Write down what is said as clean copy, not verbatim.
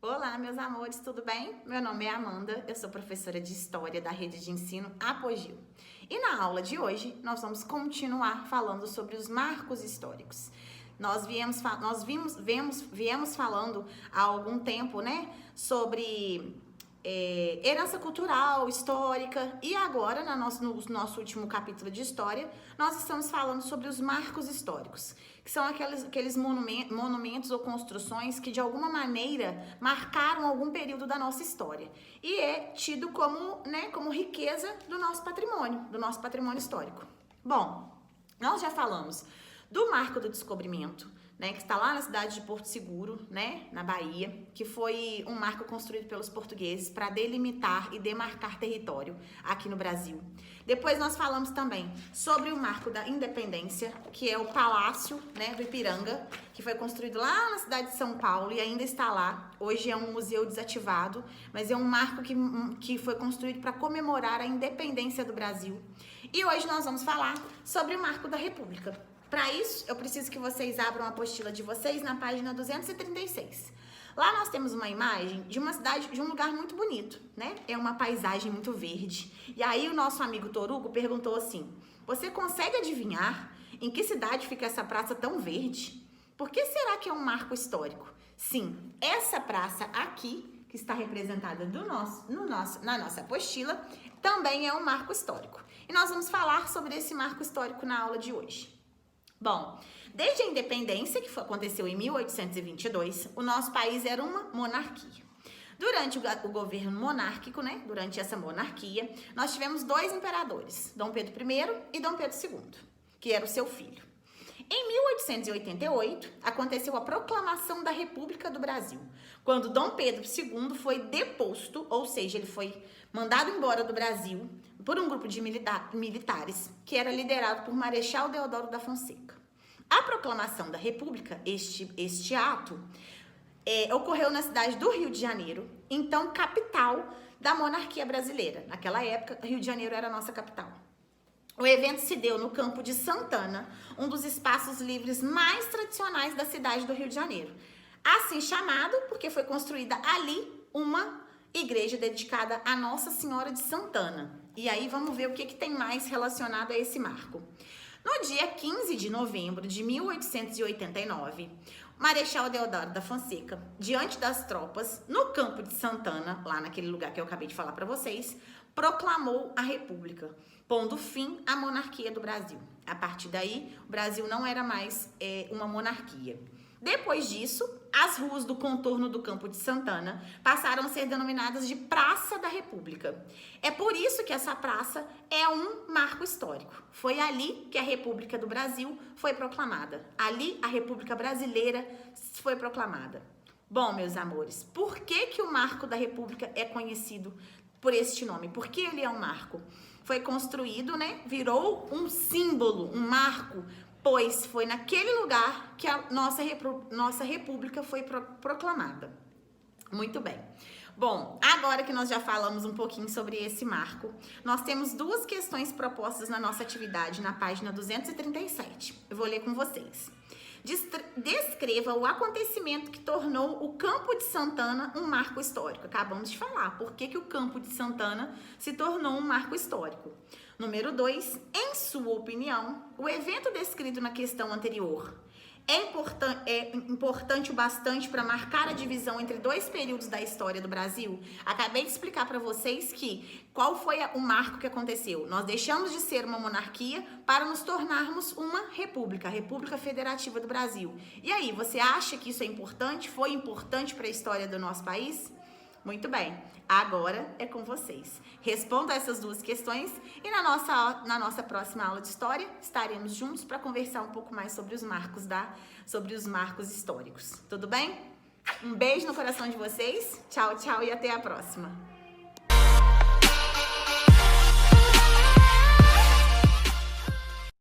Olá, meus amores, tudo bem? Meu nome é Amanda, eu sou professora de História da Rede de Ensino Apogeu. E na aula de hoje, nós vamos continuar falando sobre os marcos históricos. Nós viemos falando há algum tempo, né, sobre herança cultural, histórica, e agora, no nosso último capítulo de História, nós estamos falando sobre os marcos históricos, que são aqueles monumentos ou construções que de alguma maneira marcaram algum período da nossa história e é tido como riqueza do nosso patrimônio histórico. Bom, nós já falamos do Marco do Descobrimento, né, que está lá na cidade de Porto Seguro, né, na Bahia, que foi um marco construído pelos portugueses para delimitar e demarcar território aqui no Brasil. Depois nós falamos também sobre o Marco da Independência, que é o Palácio, né, do Ipiranga, que foi construído lá na cidade de São Paulo e ainda está lá. Hoje é um museu desativado, mas é um marco que foi construído para comemorar a independência do Brasil. E hoje nós vamos falar sobre o Marco da República. Para isso, eu preciso que vocês abram a apostila de vocês na página 236. Lá nós temos uma imagem de uma cidade, de um lugar muito bonito, né? É uma paisagem muito verde. E aí o nosso amigo Torugo perguntou assim: você consegue adivinhar em que cidade fica essa praça tão verde? Por que será que é um marco histórico? Sim, essa praça aqui, que está representada na nossa apostila, também é um marco histórico. E nós vamos falar sobre esse marco histórico na aula de hoje. Bom, desde a independência, que aconteceu em 1822, o nosso país era uma monarquia. Durante o governo monárquico, né, durante essa monarquia, nós tivemos dois imperadores, Dom Pedro I e Dom Pedro II, que era o seu filho. Em 1888, aconteceu a proclamação da República do Brasil, quando Dom Pedro II foi deposto, ou seja, ele foi mandado embora do Brasil por um grupo de militares que era liderado por Marechal Deodoro da Fonseca. A proclamação da República, este ato, ocorreu na cidade do Rio de Janeiro, então capital da monarquia brasileira. Naquela época, Rio de Janeiro era a nossa capital. O evento se deu no Campo de Santana, um dos espaços livres mais tradicionais da cidade do Rio de Janeiro. Assim chamado porque foi construída ali uma igreja dedicada a Nossa Senhora de Santana. E aí vamos ver o que tem mais relacionado a esse marco. No dia 15 de novembro de 1889, Marechal Deodoro da Fonseca, diante das tropas, no Campo de Santana, lá naquele lugar que eu acabei de falar para vocês, proclamou a República, pondo fim à monarquia do Brasil. A partir daí, o Brasil não era mais uma monarquia. Depois disso, as ruas do contorno do Campo de Santana passaram a ser denominadas de Praça da República. É por isso que essa praça é um marco histórico. Foi ali que a República do Brasil foi proclamada. Ali a República Brasileira foi proclamada. Bom, meus amores, por que o Marco da República é conhecido por este nome? Por que ele é um marco? Foi construído, né? Virou um símbolo, um marco, pois foi naquele lugar que a nossa república foi proclamada. Muito bem. Bom, agora que nós já falamos um pouquinho sobre esse marco, nós temos duas questões propostas na nossa atividade na página 237. Eu vou ler com vocês. Descreva o acontecimento que tornou o Campo de Santana um marco histórico. Acabamos de falar por que o Campo de Santana se tornou um marco histórico. Número 2, em sua opinião, o evento descrito na questão anterior é importante o bastante para marcar a divisão entre dois períodos da história do Brasil? Acabei de explicar para vocês qual foi o marco que aconteceu. Nós deixamos de ser uma monarquia para nos tornarmos uma república, a República Federativa do Brasil. E aí, você acha que isso é importante? Foi importante para a história do nosso país? Muito bem, agora é com vocês. Responda essas duas questões e na nossa próxima aula de História estaremos juntos para conversar um pouco mais sobre os marcos históricos. Tudo bem? Um beijo no coração de vocês. Tchau, tchau e até a próxima.